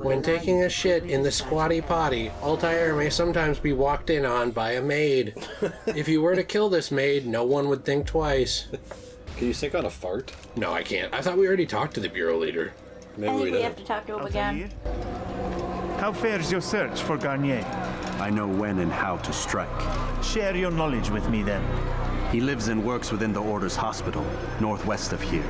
When taking a shit in the squatty potty, Altair may sometimes be walked in on by a maid. If you were to kill this maid, no one would think twice. Can you sync on a fart? No, I can't. I thought we already talked to the bureau leader. Maybe I think we have to talk to him again. How fares your search for Garnier? I know when and how to strike. Share your knowledge with me then. He lives and works within the Order's hospital, northwest of here.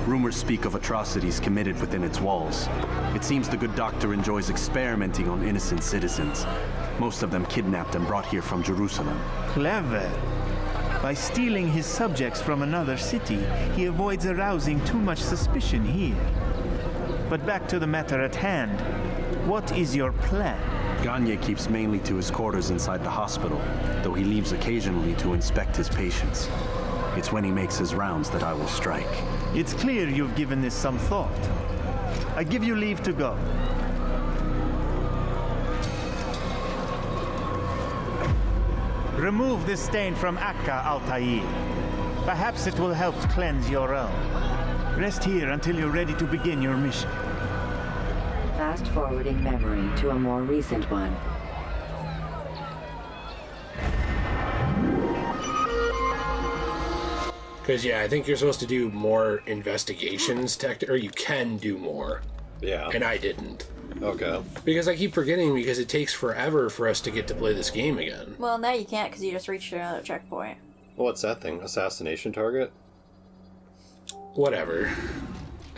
Rumors speak of atrocities committed within its walls. It seems the good doctor enjoys experimenting on innocent citizens. Most of them kidnapped and brought here from Jerusalem. Clever. By stealing his subjects from another city, he avoids arousing too much suspicion here. But back to the matter at hand. What is your plan? Gagne keeps mainly to his quarters inside the hospital, though he leaves occasionally to inspect his patients. It's when he makes his rounds that I will strike. It's clear you've given this some thought. I give you leave to go. Remove this stain from Akka, Altair. Perhaps it will help cleanse your own. Rest here until you're ready to begin your mission. Fast forwarding memory to a more recent one. Because, yeah, I think you're supposed to do more investigations, or you can do more. Yeah. And I didn't. Okay. Because I keep forgetting because it takes forever for us to get to play this game again. Well, now you can't because you just reached another checkpoint. What's that thing? Assassination target? Whatever.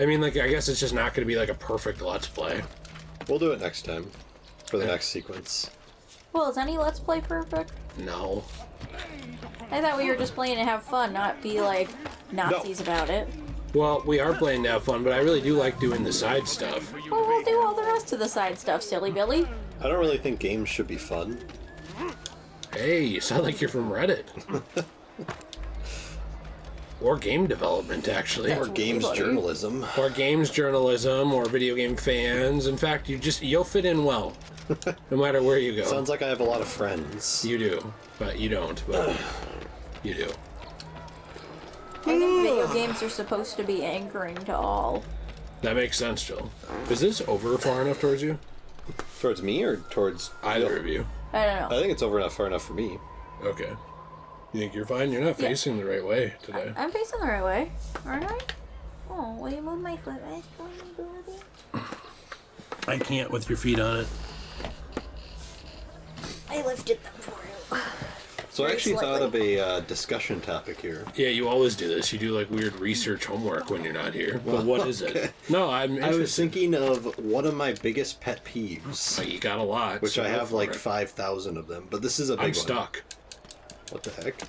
I mean, like, I guess it's just not going to be like a perfect Let's Play. We'll do it next time. For the next sequence. Well, is any Let's Play perfect? No. I thought we were just playing to have fun, not be like Nazis about it. Well, we are playing to have fun, but I really do like doing the side stuff. Well, we'll do all the rest of the side stuff, silly Billy. I don't really think games should be fun. Hey, you sound like you're from Reddit. Or game development, actually. Or games journalism. Or games journalism, or video game fans. In fact, you'll fit in well. No matter where you go. Sounds like I have a lot of friends. You do, but you don't. But you do. I think video games are supposed to be anchoring to all. That makes sense, Jill. Is this over far enough towards you? Towards me or towards either of you? I don't know. I think it's over enough, far enough for me. Okay. You think you're fine? You're not facing the right way today. I'm facing the right way, aren't I? Oh, will you move my foot? I can't with your feet on it. I lifted them for you. So I actually thought of a discussion topic here. Yeah, you always do this. You do like weird research homework when you're not here. Well, but what is it? No, I'm interested. I was thinking of one of my biggest pet peeves. Oh, you got a lot. Which I have like 5,000 of them, but this is a big one. I'm stuck. What the heck?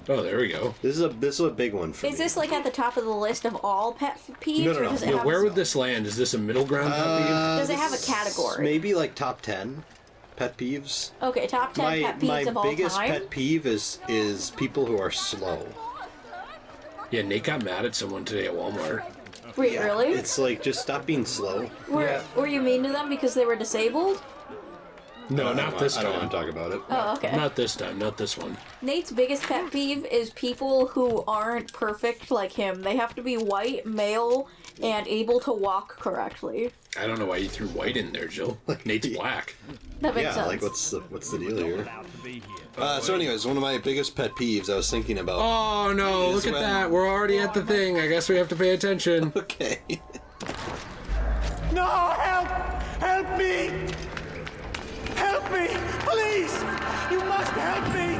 Oh, there we go. This is a big one for me. Is this like at the top of the list of all pet peeves? No. Or does it have where would this land? Is this a middle ground pet peeve? Does it have a category? Maybe like top 10 pet peeves. Okay, top 10 pet peeves of all time. My biggest pet peeve is people who are slow. Yeah, Nate got mad at someone today at Walmart. Wait, really? It's like, just stop being slow. Were you mean to them because they were disabled? No, not this time. I don't want to talk about it. Oh, okay. Not this time, not this one. Nate's biggest pet peeve is people who aren't perfect like him. They have to be white, male, and able to walk correctly. I don't know why you threw white in there, Jill. Nate's black. That makes sense. Like what's the deal here? So anyways, one of my biggest pet peeves I was thinking about. Oh no, look at that. We're already at the thing. I guess we have to pay attention. Okay. No, help! Help me! Help me! Please! You must help me!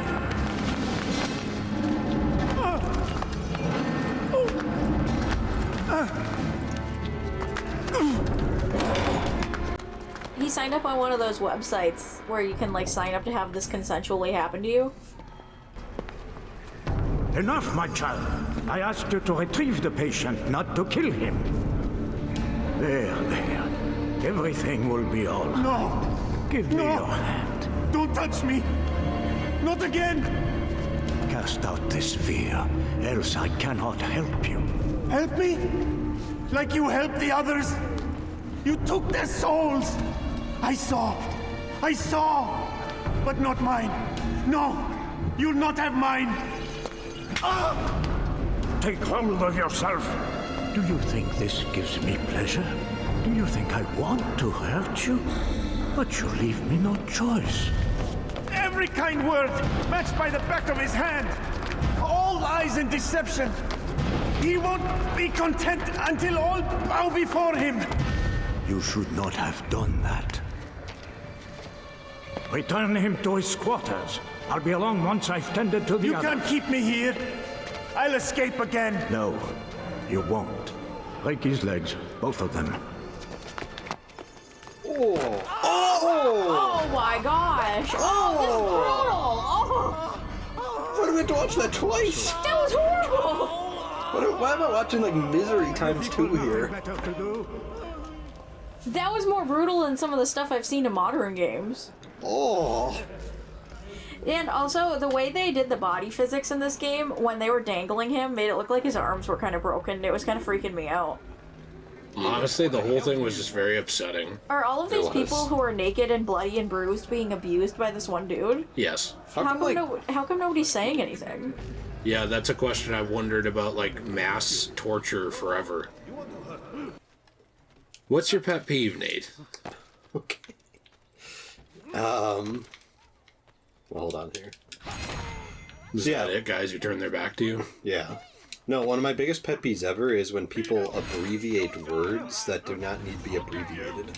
He signed up on one of those websites where you can like sign up to have this consensually happen to you. Enough, my child. I asked you to retrieve the patient, not to kill him. There. Everything will be all right. No! Give me your hand. Don't touch me! Not again! Cast out this fear, else I cannot help you. Help me? Like you helped the others? You took their souls! I saw! But not mine! No! You'll not have mine! Take hold of yourself. Do you think this gives me pleasure? Do you think I want to hurt you? But you leave me no choice. Every kind word matched by the back of his hand. All lies and deception. He won't be content until all bow before him. You should not have done that. Return him to his quarters. I'll be along once I've tended to the You others. can't keep me here. I'll escape again. No, you won't. Break his legs, both of them. Oh my gosh! Oh, this is brutal! Oh, Why do we have to watch that twice? that was horrible! Why am I watching like Misery times 2 here? Better to do. That was more brutal than some of the stuff I've seen in modern games. Oh. And also, the way they did the body physics in this game, when they were dangling him, made it look like his arms were kind of broken. It was kind of freaking me out. Honestly, the whole thing was just very upsetting. Are all of these was. people who are naked and bloody and bruised being abused by this one dude? Yes. How come nobody's saying anything? Yeah, that's a question I've wondered about, like, mass torture forever. What's your pet peeve, Nate? Okay. Well, hold on here. Is that it, guys who turn their back to you? Yeah. No, one of my biggest pet peeves ever is when people abbreviate words that do not need to be abbreviated.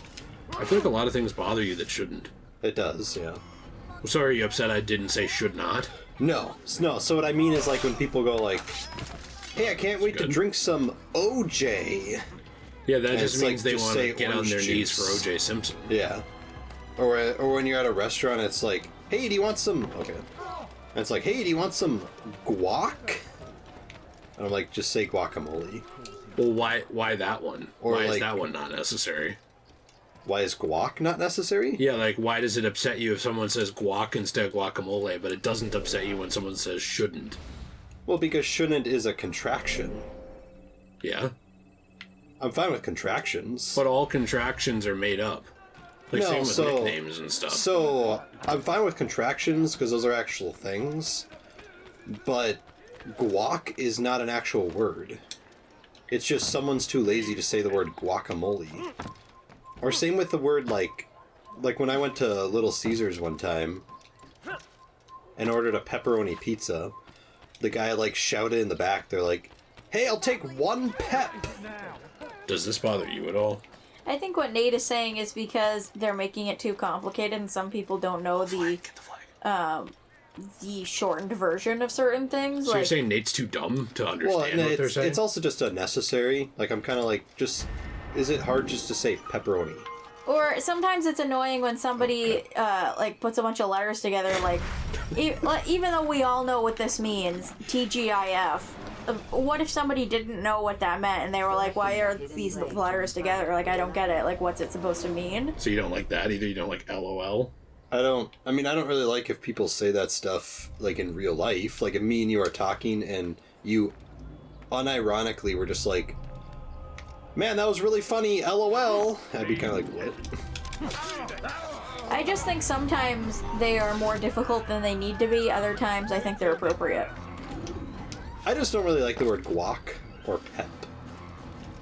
I feel like a lot of things bother you that shouldn't. It does, yeah. I'm sorry, are you upset I didn't say should not? No. So what I mean is like when people go like, hey, I can't wait to drink some OJ. Yeah, that And just it's means like, they just want say to get on orange their knees juice. for O.J. Simpson. Yeah. Or when you're at a restaurant, it's like, hey, do you want some... Okay. And it's like, hey, do you want some guac? And I'm like, just say guacamole. Well, why that one? Or why is like- that one not necessary? Why is guac not necessary? Yeah, like, why does it upset you if someone says guac instead of guacamole, but it doesn't upset you when someone says shouldn't? Well, because shouldn't is a contraction. Yeah? I'm fine with contractions. But all contractions are made up. Like, No, same with so- nicknames and stuff. So, I'm fine with contractions because those are actual things. But guac is not an actual word. It's just someone's too lazy to say the word guacamole. Or same with the word like when I went to Little Caesars one time and ordered a pepperoni pizza, the guy like shouted in the back, they're like, hey, I'll take one pep. Does this bother you at all? I think what Nate is saying is because they're making it too complicated and some people don't know the shortened version of certain things. So like, you're saying Nate's too dumb to Well, understand what they're saying? it's also just unnecessary. Like, I'm kind of like, just, is it hard just to say pepperoni? or sometimes it's annoying when somebody like puts a bunch of letters together. Like, even though we all know what this means, TGIF. What if somebody didn't know what that meant and they were like, why are these letters together? Like, I don't get it. Like, what's it supposed to mean? So you don't like that either? You don't like LOL? I don't really like if people say that stuff, like, in real life. Like, if me and you are talking and you unironically were just like, man, that was really funny, LOL. I'd be kind of like, what? I just think sometimes they are more difficult than they need to be. Other times I think they're appropriate. I just don't really like the word guac or pep.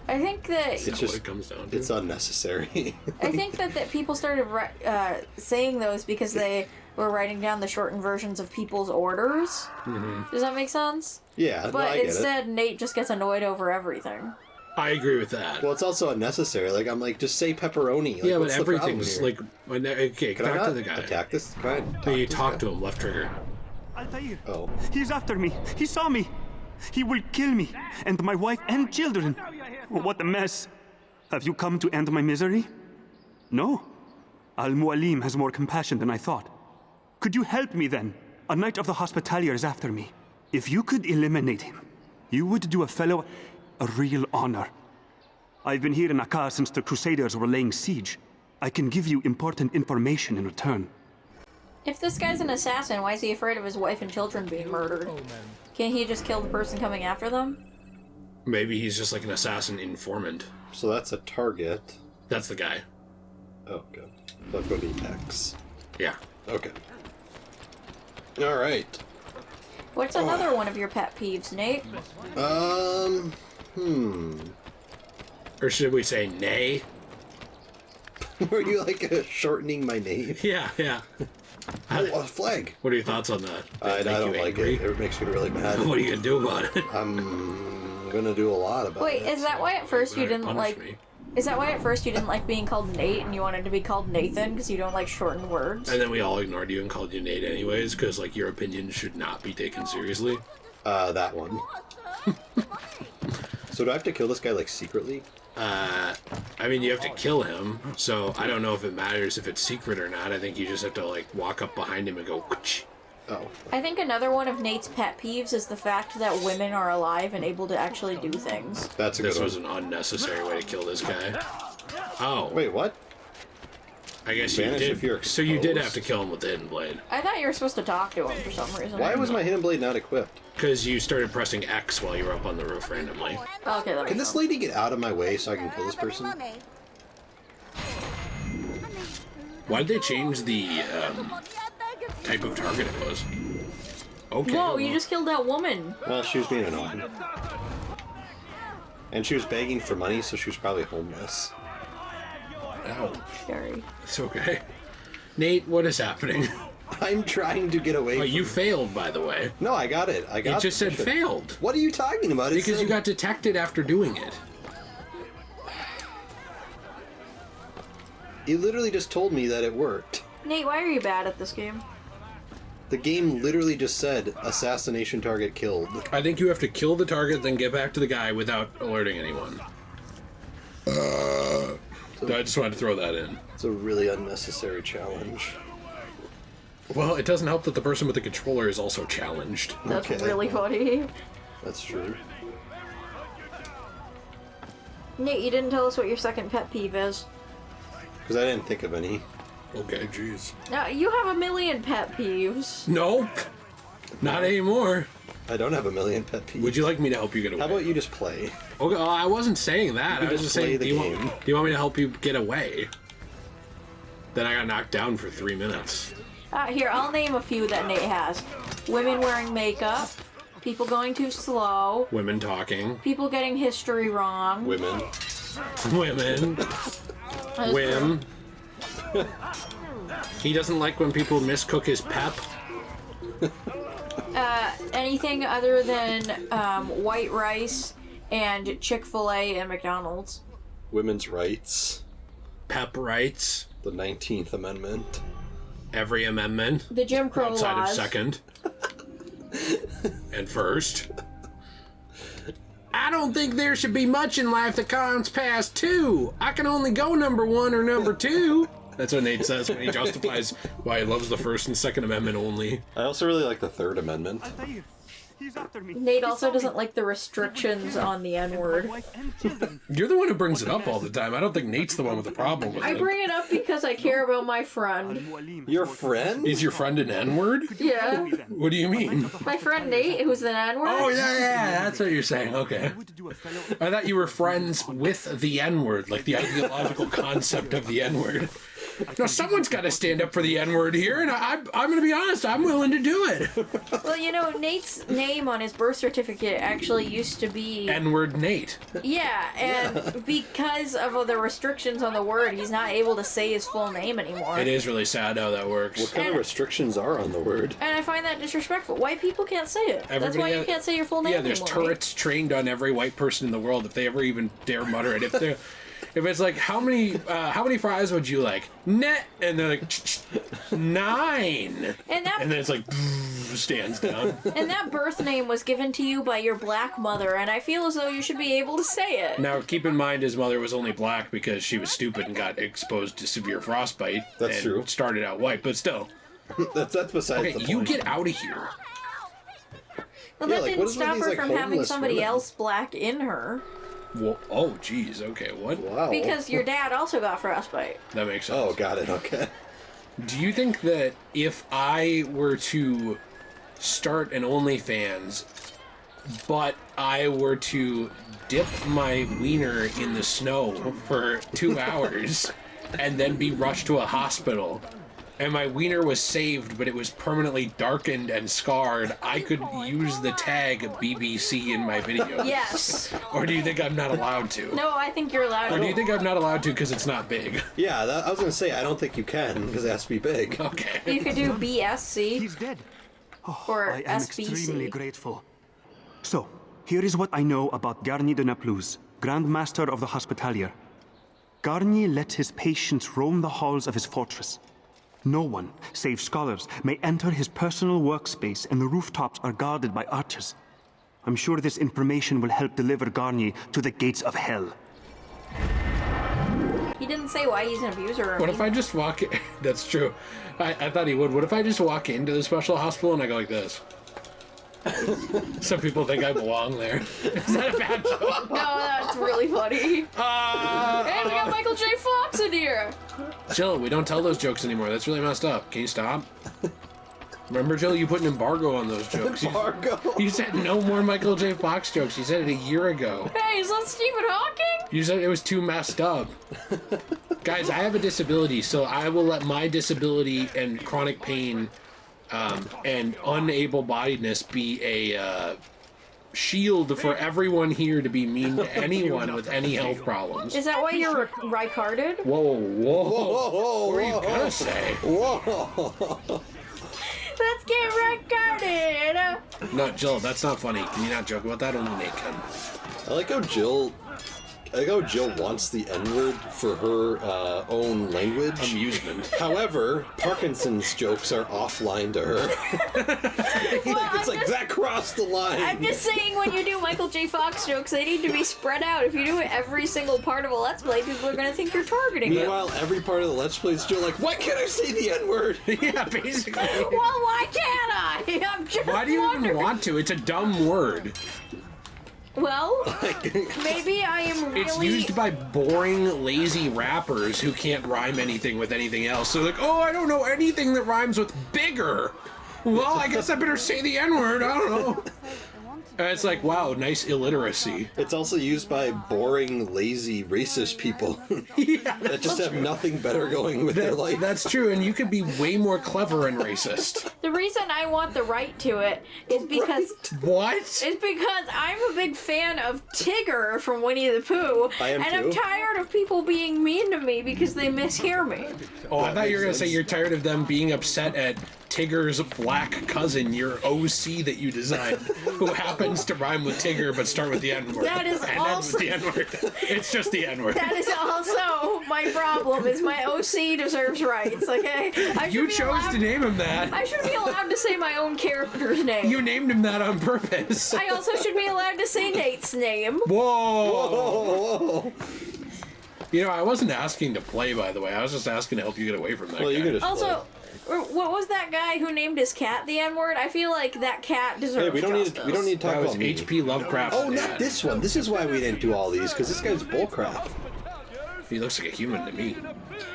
I think that It's What just, it comes down to? it's unnecessary. I think that people started saying those because they were writing down the shortened versions of people's orders. Mm-hmm. Does that make sense? Yeah, no, But I get it. instead, Nate just gets annoyed over everything. I agree with that. Well, it's also unnecessary. Like, I'm like, just say pepperoni. Like, yeah, but what's the problem everything's here? like... Okay, Can I talk not to the guy. attack this? Go ahead. Hey, you talk to him, left trigger. Altair. Oh. He's after me. He saw me. He will kill me, and my wife and children. What a mess. Have you come to end my misery? No. Al-Mualim has more compassion than I thought. Could you help me then? A knight of the Hospitalier is after me. If you could eliminate him, you would do a fellow a real honor. I've been here in Akkar since the Crusaders were laying siege. I can give you important information in return. If this guy's an assassin, why is he afraid of his wife and children being murdered? Can't he just kill the person coming after them? Maybe he's just like an assassin informant. So that's a target. That's the guy. Oh, good. So I've got to X. Yeah. Okay. Alright. What's another one of your pet peeves, Nate? Or should we say nay? Were you like shortening my name? Yeah. Oh, a flag. What are your thoughts on that? I don't like it. It makes me really mad. What are you gonna do about it? I'm gonna do a lot about Wait, it. is that why at first you didn't Punish like? me. Is that why at first you didn't like being called Nate and you wanted to be called Nathan because you don't like shortened words? And then we all ignored you and called you Nate anyways, because like your opinion should not be taken seriously. That one. So do I have to kill this guy like secretly? I mean, you have to kill him, so I don't know if it matters if it's secret or not. I think you just have to like walk up behind him and go. Whoosh. Oh. I think another one of Nate's pet peeves is the fact that women are alive and able to actually do things. That's a good This one. was an unnecessary way to kill this guy. Oh. Wait, what? I guess you Vanish did. if you're So you did exposed? have to kill him with the hidden blade. I thought you were supposed to talk to him for some reason. Why was my hidden blade not equipped? Because you started pressing X while you were up on the roof randomly. Okay, that Can makes this sense. lady get out of my way so I can kill this person? Why'd they change the type of target it was? Okay. Whoa, you just killed that woman. Well, she was being annoying. And she was begging for money, so she was probably homeless. Ow. Scary. It's okay. Nate, what is happening? I'm trying to get away Oh, from... you failed, by the way. No, I got it. I got It just the said mission. failed. What are you talking about? It Because said... you got detected after doing it. You literally just told me that it worked. Nate, why are you bad at this game? The game literally just said, assassination target killed. I think you have to kill the target, then get back to the guy without alerting anyone. I just wanted to throw that in. It's a really unnecessary challenge. Well, it doesn't help that the person with the controller is also challenged. That's Okay. really funny. That's true. Nate, you didn't tell us what your second pet peeve is. Because I didn't think of any. Okay, jeez. Now, you have a million pet peeves. No, not anymore. I don't have a million pet peeves. Would you like me to help you get away? How about you just play? Okay, well, I wasn't saying that. You I was just just saying, play do the you, game. want, do you want me to help you get away? Then I got knocked down for 3 minutes. Here, I'll name a few that Nate has. Women wearing makeup, people going too slow, Women talking. people getting history wrong. Women. Women. Whim. He doesn't like when people miscook his pep. Anything other than white rice and Chick-fil-A and McDonald's. Women's rights. Pep rights. The 19th Amendment. Every amendment. The Jim Crow Outside laws. of second. And first. I don't think there should be much in life that comes past 2. I can only go number 1 or number 2. That's what Nate says when he justifies why he loves the First and Second Amendment only. I also really like the Third Amendment. He's after me. Nate also doesn't like the restrictions on the N-word. You're the one who brings it up all the time. I don't think Nate's the one with the problem with I it. bring it up because I care about my friend. Your friend? Is your friend an N-word? Yeah. What do you mean? My friend Nate, who's an N-word. Oh, yeah, that's what you're saying. Okay. I thought you were friends with the N-word, like the ideological concept of the N-word. Now, someone's got to stand up for the N-word here, and I'm going to be honest, I'm willing to do it. Well, you know, Nate's name on his birth certificate actually used to be... N-word Nate. Yeah, and because of the restrictions on the word, he's not able to say his full name anymore. It is really sad how that works. What kind of restrictions are on the word? And I find that disrespectful. White people can't say it. That's why you can't say your full name Yeah, there's anymore. turrets trained on every white person in the world if they ever even dare mutter it. If it's like, how many fries would you like? Net, and they're like 9, And and then it's like stands down. And that birth name was given to you by your black mother, and I feel as though you should be able to say it. Now, keep in mind, his mother was only black because she was stupid and got exposed to severe frostbite. That's and true. Started out white, but still. That's besides Okay, the point. you get out of here. Well, Yeah, that like, didn't what is with stop these, her like, from having homeless somebody women? else black in her. Well, oh, geez. Okay, what? Wow. Because your dad also got frostbite. That makes sense. Oh, got it. Okay. Do you think that if I were to start an OnlyFans, but I were to dip my wiener in the snow for 2 hours and then be rushed to a hospital, and my wiener was saved, but it was permanently darkened and scarred, I could use the tag BBC in my videos. Yes. Or do you think I'm not allowed to? No, I think you're allowed Or to. do you think I'm not allowed to because it's not big? Yeah, I was gonna say, I don't think you can, because it has to be big. Okay. You could do BSC He's dead. or I am SBC. extremely grateful. So, here is what I know about Garnier de Naplouse, Grand Master of the Hospitalier. Garnier let his patients roam the halls of his fortress. No one, save scholars, may enter his personal workspace, and the rooftops are guarded by archers. I'm sure this information will help deliver Garnier to the gates of hell. He didn't say why he's an abuser. What if I just walk in? That's true. I thought he would. What if I just walk into the special hospital and I go like this? Some people think I belong there. Is that a bad joke? No, that's really funny. Hey, we got Michael J. Fox in here. Jill, we don't tell those jokes anymore. That's really messed up. Can you stop? Remember, Jill, you put an embargo on those jokes. Embargo? You said no more Michael J. Fox jokes. You said it a year ago. Hey, is that Stephen Hawking? You said it was too messed up. Guys, I have a disability, so I will let my disability and chronic pain and unable-bodiedness be a shield for everyone here to be mean to anyone with any health problems. Is that why you're Ricarded? Whoa, whoa, Whoa, what are you gonna say? Whoa! Let's get Ricarded! No, Jill, that's not funny. Can you not joke about that? Only Nate can. I like how Jill wants the N-word for her own language. Amusement. However, Parkinson's jokes are offline to her. It's like, that crossed the line. I'm just saying, when you do Michael J. Fox jokes, they need to be spread out. If you do it every single part of a Let's Play, people are going to think you're targeting them. Meanwhile, every part of the Let's Play is Jill like, why can't I say the N-word? Yeah, basically. Well, why can't I? I'm just Why do you wondering. even want to? It's a dumb word. Well, maybe I am really... It's used by boring, lazy rappers who can't rhyme anything with anything else. So like, oh, I don't know anything that rhymes with bigger. Well, I guess I better say the N-word. I don't know. And it's like, wow, nice illiteracy. It's also used by boring, lazy, racist people that just have nothing better going with their life. That's true, and you could be way more clever and racist. The reason I want the right to it is because... What? It's because I'm a big fan of Tigger from Winnie the Pooh. I am and I'm too. tired of people being mean to me because they mishear me. Oh, I thought you were going to makes say sense. you're tired of them being upset at Tigger's black cousin, your OC that you designed, who happens to rhyme with Tigger but start with the N-word. That is and also- ends with the N-word. It's just the N-word. That is also my problem, is my OC deserves rights, okay? You chose to name him that. I should be allowed to say my own character's name. You named him that on purpose. I also should be allowed to say Nate's name. Whoa! You know, I wasn't asking to play, by the way. I was just asking to help you get away from that Well, guy. you could just Also, what was that guy who named his cat the N-word? I feel like that cat deserves Hey, we don't need to talk That was about me. H.P. Lovecraft. Oh, not this one. This is why we didn't do all these, because this guy's bullcrap. He looks like a human to me.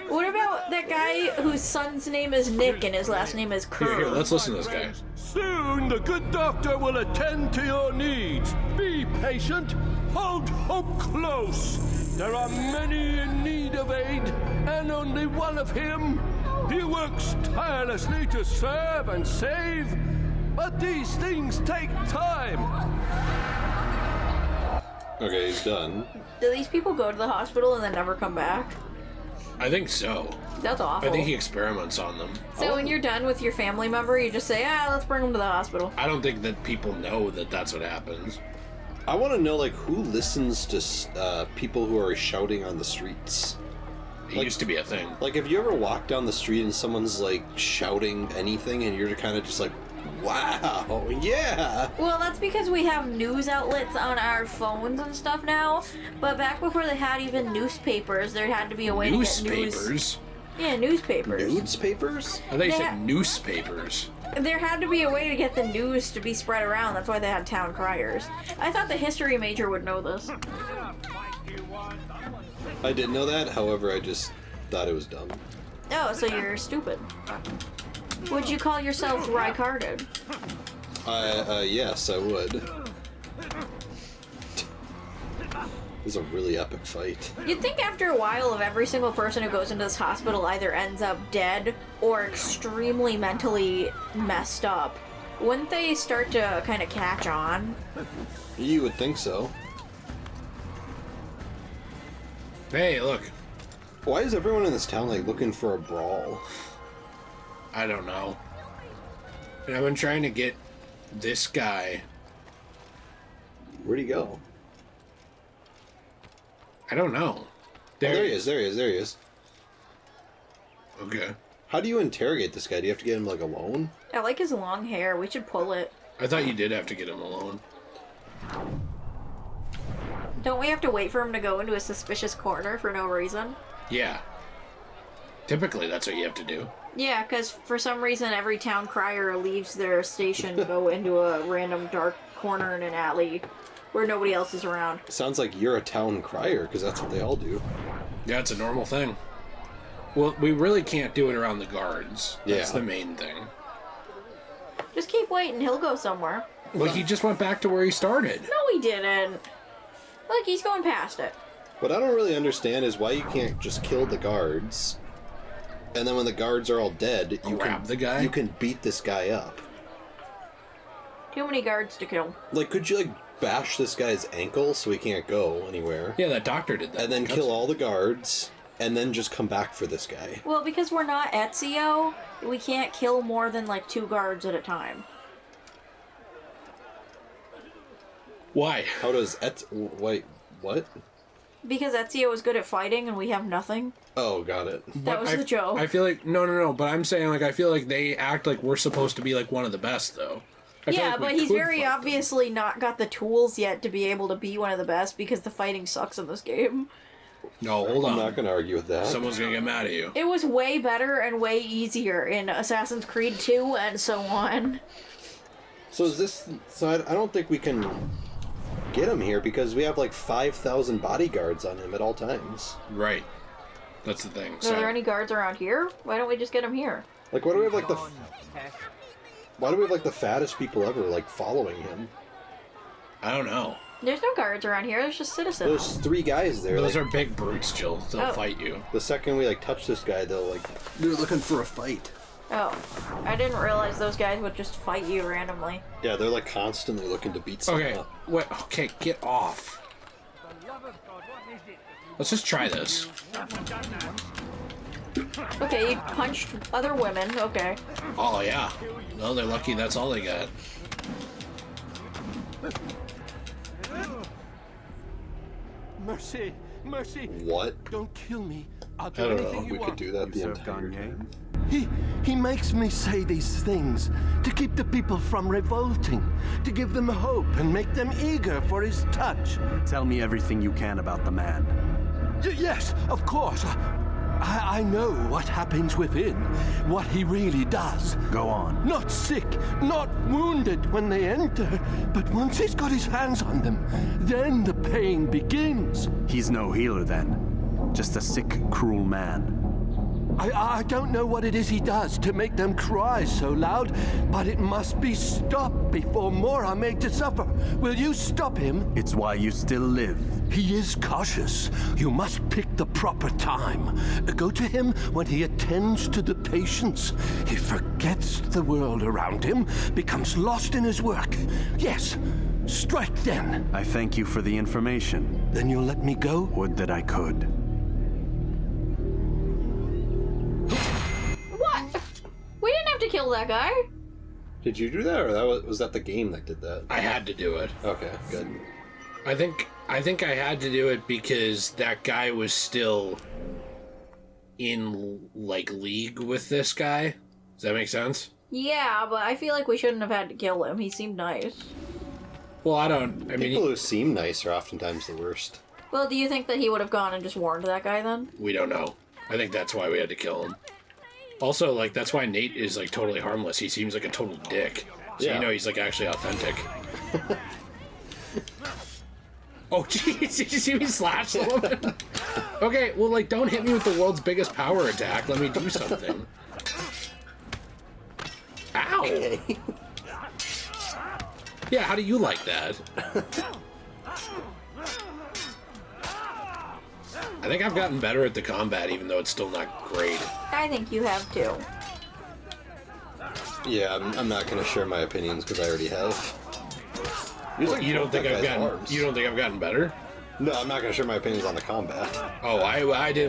What about that guy whose son's name is Nick and his last name is Kerr? Here, let's listen to this guy. Soon the good doctor will attend to your needs. Be patient. Hold hope close. There are many in need of aid, and only one of him. He works tirelessly to serve and save, but these things take time. Okay, he's done. Do these people go to the hospital and then never come back? I think so. That's awful. I think he experiments on them. So when you're done with your family member, you just say, let's bring them to the hospital. I don't think that people know that that's what happens. I want to know, like, who listens to people who are shouting on the streets? It used to be a thing. Like, have you ever walked down the street and someone's, like, shouting anything and you're kind of just like, wow, yeah! Well, that's because we have news outlets on our phones and stuff now. But back before they had even newspapers, there had to be a way to get news. Newspapers? Yeah, newspapers. Newspapers? I thought you They said ha- newspapers. There had to be a way to get the news to be spread around. That's why they had town criers. I thought the history major would know this. I didn't know that, however, I just thought it was dumb. Oh, so you're stupid. Would you call yourself Ricarded? Yes, I would. It was a really epic fight. You'd think after a while of every single person who goes into this hospital either ends up dead or extremely mentally messed up. Wouldn't they start to kind of catch on? You would think so. Hey, look. Why is everyone in this town, like, looking for a brawl? I don't know. And I've been trying to get this guy. Where'd he go? I don't know. There he is. Okay. How do you interrogate this guy? Do you have to get him, like, alone? I like his long hair. We should pull it. I thought you did have to get him alone. Don't we have to wait for him to go into a suspicious corner for no reason? Yeah. Typically, that's what you have to do. Yeah, because for some reason every town crier leaves their station to go into a random dark corner in an alley where nobody else is around. Sounds like you're a town crier, because that's what they all do. Yeah, it's a normal thing. Well, we really can't do it around the guards. That's Yeah. the main thing. Just keep waiting, he'll go somewhere. Well, he just went back to where he started. No, he didn't. Look, he's going past it. What I don't really understand is why you can't just kill the guards, and then when the guards are all dead, you Grab the guy? You can beat this guy up. Too many guards to kill. Like, could you, like, bash this guy's ankle so he can't go anywhere? Yeah, that doctor did that. And then kill all the guards, and then just come back for this guy. Well, because we're not Ezio, we can't kill more than like 2 guards at a time. Why? How does wait, what? Because Ezio is good at fighting and we have nothing. Oh, got it. That was the joke. I feel like no, but I'm saying like I feel like they act like we're supposed to be like one of the best though. I feel Yeah, like we but he's could very fight them. obviously not got the tools yet to be able to be one of the best because the fighting sucks in this game. No, hold on. I'm not going to argue with that. Someone's gonna get mad at you. It was way better and way easier in Assassin's Creed 2 and so on. So is this... So I don't think we can get him here because we have like 5,000 bodyguards on him at all times. Right. That's the thing. Are there any guards around here? Why don't we just get him here? Like, why do we have like the... Why do we have like the fattest people ever like following him? I don't know. There's no guards around here, there's just citizens. There's 3 guys there. Those like, are big brutes, Jill. They'll fight you. The second we like touch this guy, they'll like... They're looking for a fight. Oh, I didn't realize those guys would just fight you randomly. Yeah, they're like constantly looking to beat someone up. Wait, okay, get off. Let's just try this. Okay, you punched other women, okay. Oh, yeah. Well, they're lucky that's all they got. Mercy, mercy. What? Don't kill me. I'll do I don't anything know. you We want. could do that the entire time. He makes me say these things to keep the people from revolting, to give them hope and make them eager for his touch. Tell me everything you can about the man. Yes, of course. I know what happens within, what he really does. Go on. Not sick, not wounded when they enter, but once he's got his hands on them, then the pain begins. He's no healer then. Just a sick, cruel man. I don't know what it is he does to make them cry so loud, but it must be stopped before more are made to suffer. Will you stop him? It's why you still live. He is cautious. You must pick the proper time. Go to him when he attends to the patients. He forgets the world around him, becomes lost in his work. Yes, strike then. I thank you for the information. Then you'll let me go? Would that I could. What? We didn't have to kill that guy. Did you do that, or was that the game that did that? I had to do it. Okay, good. I think I had to do it because that guy was still in like league with this guy. Does that make sense? Yeah, but I feel like we shouldn't have had to kill him. He seemed nice. Well, I mean, People who seem nice are oftentimes the worst. Well, do you think that he would have gone and just warned that guy then? we don't know. I think that's why we had to kill him. Also, like, that's why Nate is, like, totally harmless. He seems like a total dick. So, Yeah. you know, he's, like, actually authentic. Oh, jeez, did you see me slash the woman? Okay, well, like, don't hit me with the world's biggest power attack. Let me do something. Ow! Okay. Yeah, how do you like that? I think I've gotten better at the combat, even though it's still not great. I think you have too. Yeah, I'm not going to share my opinions because I already have. You don't think I've gotten better? No, I'm not going to share my opinions on the combat. Oh,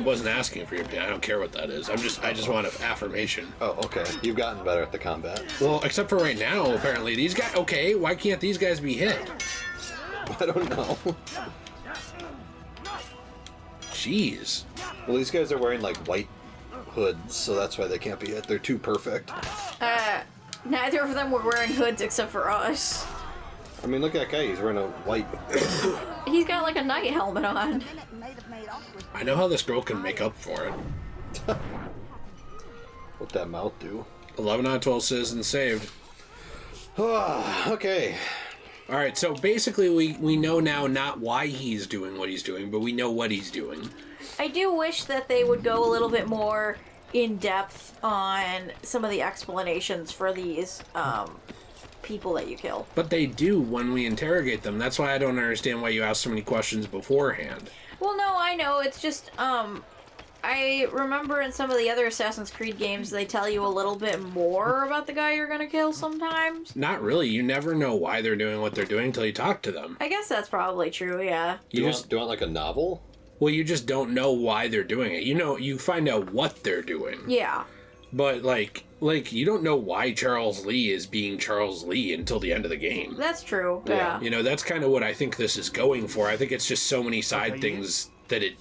wasn't asking for your opinion. I don't care what that is. I just want an affirmation. Oh, okay. You've gotten better at the combat. Well, except for right now, apparently these guys. Okay, why can't these guys be hit? I don't know. Jeez. Well, these guys are wearing like white hoods, so that's why they can't be hit. They're too perfect. Neither of them were wearing hoods except for us. I mean, look at that guy. He's wearing a white. He's got like a night helmet on. I know how this girl can make up for it. What'd that mouth do? 11 out of 12 citizens saved. Okay. All right, so basically we know now not why he's doing what he's doing, but we know what he's doing. I do wish that they would go a little bit more in depth on some of the explanations for these people that you kill. But they do when we interrogate them. That's why I don't understand why you ask so many questions beforehand. Well, no, I know. It's just, I remember in some of the other Assassin's Creed games, they tell you a little bit more about the guy you're gonna kill sometimes. Not really. You never know why they're doing what they're doing until you talk to them. I guess that's probably true, yeah. Do you want like a novel? Well, you just don't know why they're doing it. You know, you find out what they're doing. Yeah. But, like you don't know why Charles Lee is being Charles Lee until the end of the game. That's true, yeah. You know, that's kind of what I think this is going for. I think it's just so many side things that it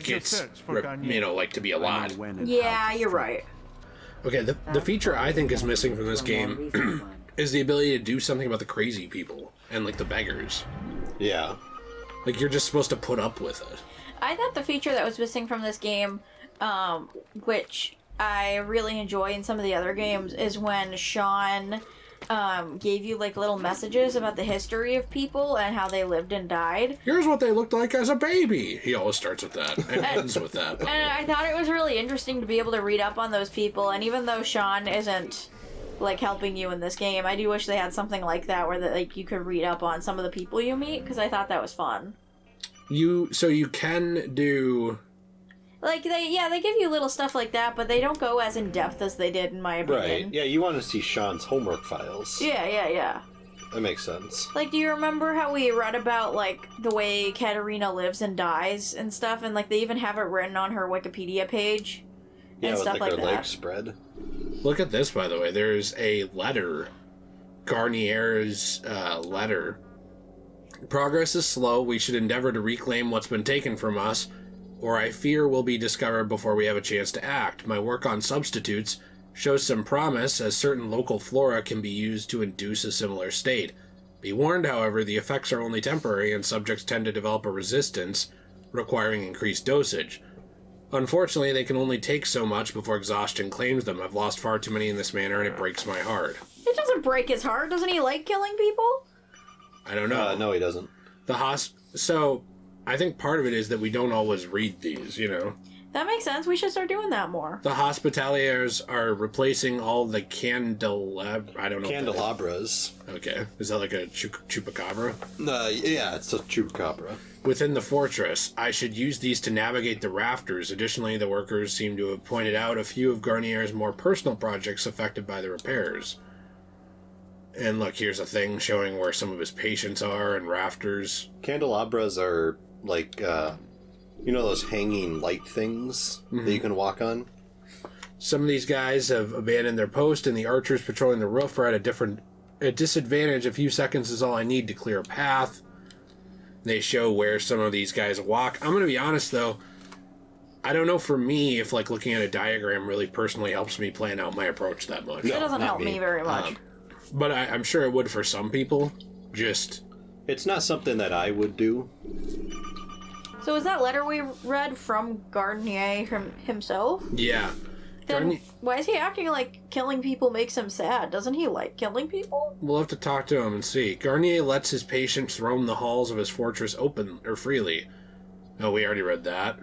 gets, you know, like to be a lot. Yeah, you're right. Okay, the feature I think is missing from this game is the ability to do something about the crazy people and, like, the beggars. Yeah. Like, you're just supposed to put up with it. I thought the feature that was missing from this game, which I really enjoy in some of the other games, is when Sean gave you like little messages about the history of people and how they lived and died. Here's what they looked like as a baby. He always starts with that and ends with that. And I thought it was really interesting to be able to read up on those people. And even though Sean isn't like helping you in this game, I do wish they had something like that where like you could read up on some of the people you meet, because I thought that was fun. So you can do. Like, they give you little stuff like that, but they don't go as in-depth as they did, in my opinion. Right. Yeah, you want to see Sean's homework files. Yeah. That makes sense. Like, do you remember how we read about, like, the way Katerina lives and dies and stuff? And, like, they even have it written on her Wikipedia page? Yeah, and with, stuff like, her that. legs spread. Look at this, by the way. There's a letter. Garnier's letter. Progress is slow. We should endeavor to reclaim what's been taken from us, or I fear will be discovered before we have a chance to act. My work on substitutes shows some promise, as certain local flora can be used to induce a similar state. Be warned, however, the effects are only temporary, and subjects tend to develop a resistance, requiring increased dosage. Unfortunately, they can only take so much before exhaustion claims them. I've lost far too many in this manner, and it breaks my heart. It doesn't break his heart. Doesn't he like killing people? I don't know. No, he doesn't. So, I think part of it is that we don't always read these, you know? That makes sense. We should start doing that more. The Hospitaliers are replacing all the candelabras. Okay. Is that like a chupacabra? Yeah, it's a chupacabra. Within the fortress, I should use these to navigate the rafters. Additionally, the workers seem to have pointed out a few of Garnier's more personal projects affected by the repairs. And look, here's a thing showing where some of his patients are and rafters. Candelabras are like, you know those hanging light things that you can walk on? Some of these guys have abandoned their post, and the archers patrolling the roof are at a disadvantage. A few seconds is all I need to clear a path. They show where some of these guys walk. I'm going to be honest, though. I don't know for me if, like, looking at a diagram really personally helps me plan out my approach that much. It doesn't help me very much. But I'm sure it would for some people. It's not something that I would do. So is that letter we read from Garnier himself? Yeah. Then why is he acting like killing people makes him sad? Doesn't he like killing people? We'll have to talk to him and see. Garnier lets his patients roam the halls of his fortress open or freely. Oh, we already read that.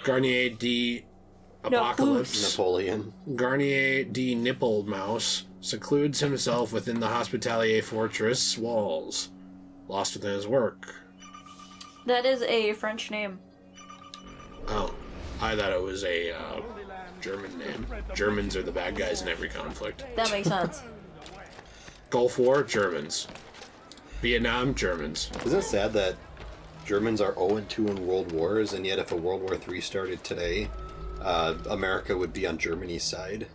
Garnier D. Apocalypse. Napoleon. Garnier D. Nipple Mouse secludes himself within the Hospitalier fortress walls, lost within his work. That is a French name. Oh, I thought it was a German name. Germans are the bad guys in every conflict. That makes sense. Gulf War, Germans. Vietnam, Germans. Isn't it sad that Germans are 0-2 in world wars, and yet if a World War III started today, America would be on Germany's side?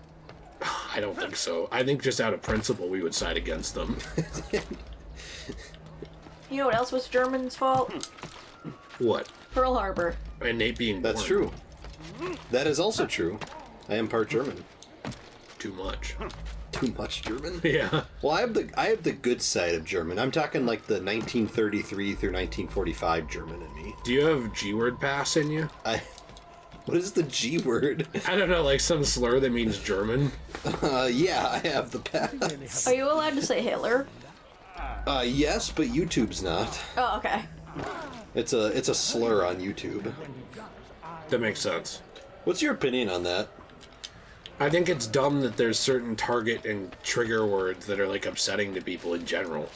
I don't think so. I think just out of principle, we would side against them. You know what else was Germans' fault? What? Pearl Harbor. And Nate being That's true. That is also true. I am part German. Too much. Too much German? Yeah. Well, I have the good side of German. I'm talking like the 1933 through 1945 German in me. Do you have G-word pass in you? What is the G word? I don't know, like some slur that means German. Yeah, I have the pass. Are you allowed to say Hitler? Yes, but YouTube's not. Oh, okay. It's a slur on YouTube. That makes sense. What's your opinion on that? I think it's dumb that there's certain target and trigger words that are like upsetting to people in general.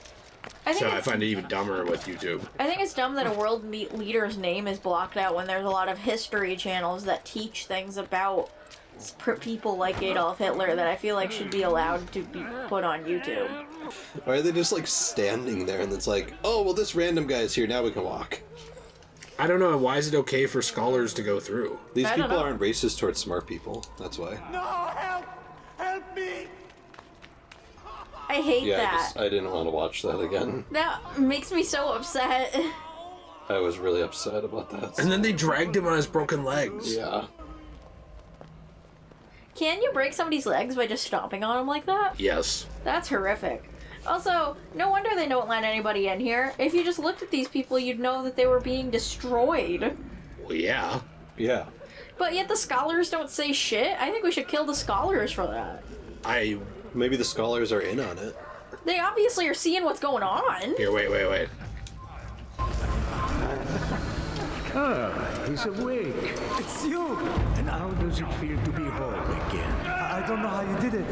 I find it even dumber with YouTube. I think it's dumb that a world leader's name is blocked out when there's a lot of history channels that teach things about people like Adolf Hitler that I feel like should be allowed to be put on YouTube. Or are they just like standing there and it's like, oh, well, this random guy is here, now we can walk? I don't know. Why is it okay for scholars to go through? These people aren't racist towards smart people. That's why. No, help! Help me! I hate that. I didn't want to watch that again. That makes me so upset. I was really upset about that. And then they dragged him on his broken legs. Yeah. Can you break somebody's legs by just stomping on them like that? Yes. That's horrific. Also, no wonder they don't let anybody in here. If you just looked at these people, you'd know that they were being destroyed. Well, yeah. Yeah. But yet the scholars don't say shit. I think we should kill the scholars for that. Maybe the scholars are in on it. They obviously are seeing what's going on. Here, wait. Ah, he's awake. It's you! And how does it feel to be whole again? I don't know how you did it.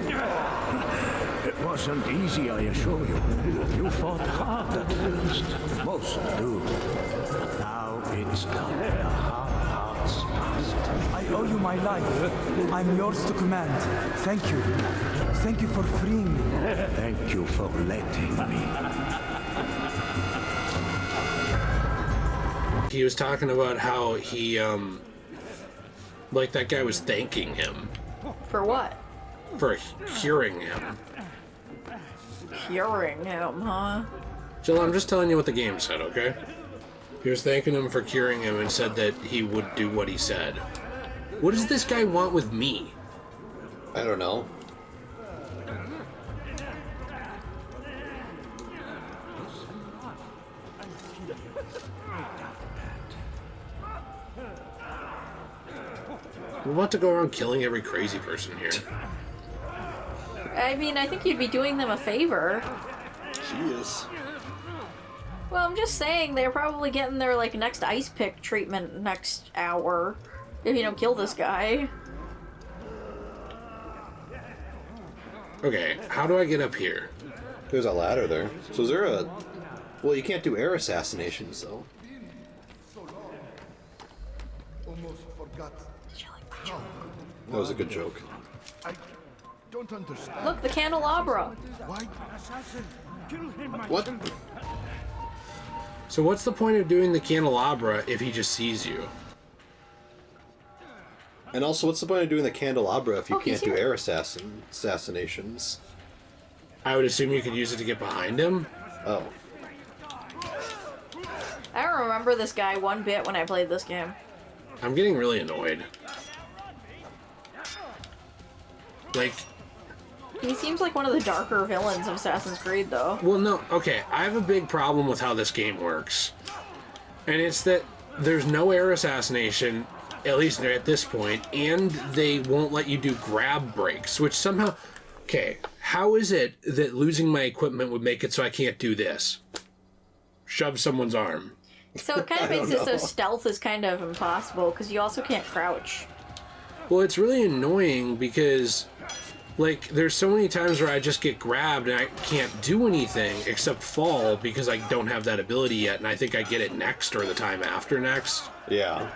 It wasn't easy, I assure you. You fought hard at first. Most do. But now it's done. The hard part's past. I owe you my life. I'm yours to command. Thank you. Thank you for freeing me. Thank you for letting me. He was talking about how he, like that guy was thanking him. For what? For curing him. Curing him, huh? Jill, I'm just telling you what the game said, okay? He was thanking him for curing him and said that he would do what he said. What does this guy want with me? I don't know. We're about to go around killing every crazy person here. I mean, I think you'd be doing them a favor. Jeez. Well, I'm just saying they're probably getting their, like, next ice pick treatment next hour if you don't kill this guy. Okay, how do I get up here? There's a ladder there. So is there a... Well, you can't do air assassinations, though. Almost forgot. That was a good joke. I don't understand. Look, the candelabra. Why? What? So what's the point of doing the candelabra if he just sees you? And also, what's the point of doing the candelabra if you can't do here. air assassinations? I would assume you could use it to get behind him? Oh. I don't remember this guy one bit when I played this game. I'm getting really annoyed. Like... He seems like one of the darker villains of Assassin's Creed, though. Well, no, okay, I have a big problem with how this game works. And it's that there's no air assassination, at least at this point, and they won't let you do grab breaks, which somehow... Okay, how is it that losing my equipment would make it so I can't do this? Shove someone's arm. So it kind of makes it so stealth is kind of impossible, because you also can't crouch. Well, it's really annoying because Like, there's so many times where I just get grabbed and I can't do anything except fall because I don't have that ability yet, and I think I get it next or the time after next. Yeah.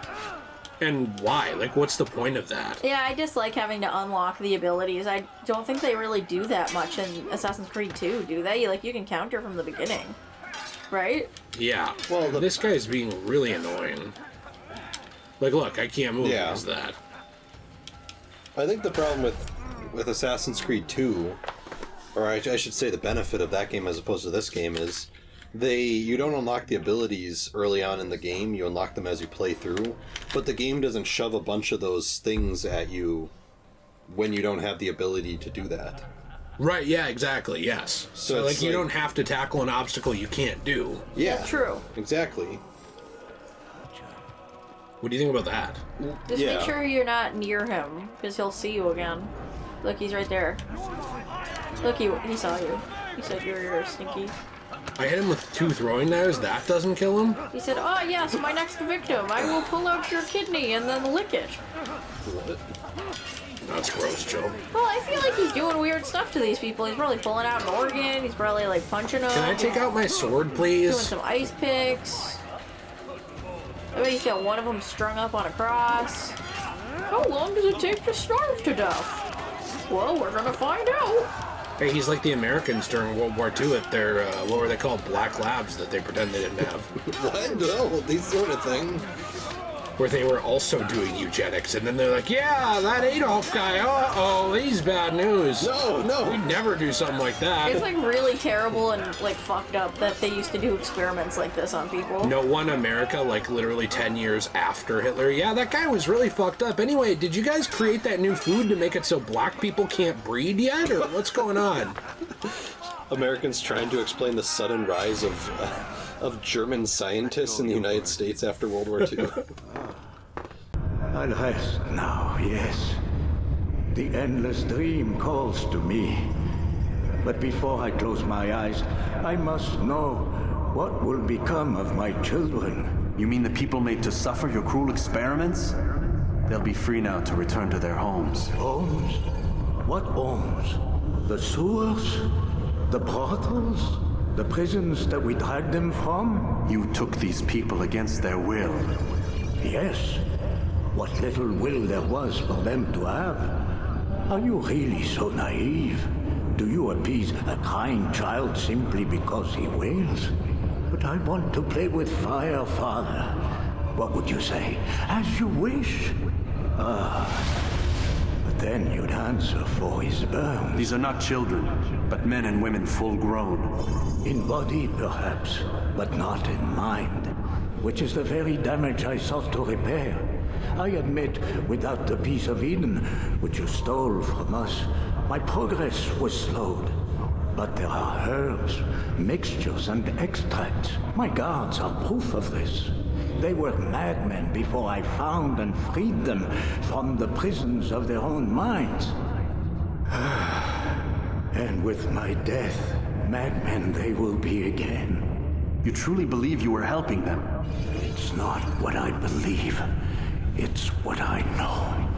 And why? Like, what's the point of that? Yeah, I dislike having to unlock the abilities. I don't think they really do that much in Assassin's Creed 2, do they? Like, you can counter from the beginning, right? Yeah. Well, this guy's being really annoying. Like, look, I can't move because of that. I think the problem with Assassin's Creed 2, or I should say the benefit of that game as opposed to this game, is you don't unlock the abilities early on in the game, you unlock them as you play through, but the game doesn't shove a bunch of those things at you when you don't have the ability to do that. Right, yeah, exactly, yes. So like, you don't have to tackle an obstacle you can't do. Yeah. That's true. Exactly. What do you think about that? Just make sure you're not near him, because he'll see you again. Look, he's right there. Look, he saw you. He said you're stinky. I hit him with 2 throwing knives, that doesn't kill him? He said, oh yes, my next victim. I will pull out your kidney and then lick it. What? That's gross, Joe. Well, I feel like he's doing weird stuff to these people. He's probably pulling out an organ. He's probably like punching them. Can I take out my sword, please? Doing some ice picks. I bet he's got one of them strung up on a cross. How long does it take to starve to death? Well, we're gonna find out. Hey, he's like the Americans during World War II at their, what were they called? Black Labs that they pretend they didn't have. What? No, these sort of things. Where they were also doing eugenics, and then they're like, yeah, that Adolf guy, uh-oh, he's bad news. No. We'd never do something like that. It's like really terrible and like fucked up that they used to do experiments like this on people. No one America, like literally 10 years after Hitler, yeah, that guy was really fucked up. Anyway, did you guys create that new food to make it so black people can't breed yet, or what's going on? Americans trying to explain the sudden rise of German scientists in the United States after World War II. I'll rest now, yes. The endless dream calls to me. But before I close my eyes, I must know what will become of my children. You mean the people made to suffer your cruel experiments? They'll be free now to return to their homes. Homes? What homes? The sewers? The brothels? The prisons that we dragged them from? You took these people against their will. Yes. What little will there was for them to have. Are you really so naive? Do you appease a crying child simply because he wails? But I want to play with fire, Father. What would you say? As you wish. But then you'd answer for his burn. These are not children, but men and women full grown. In body, perhaps, but not in mind, which is the very damage I sought to repair. I admit, without the piece of Eden, which you stole from us, my progress was slowed. But there are herbs, mixtures, and extracts. My guards are proof of this. They were madmen before I found and freed them from the prisons of their own minds. And with my death, madmen they will be again. You truly believe you were helping them? It's not what I believe. It's what I know.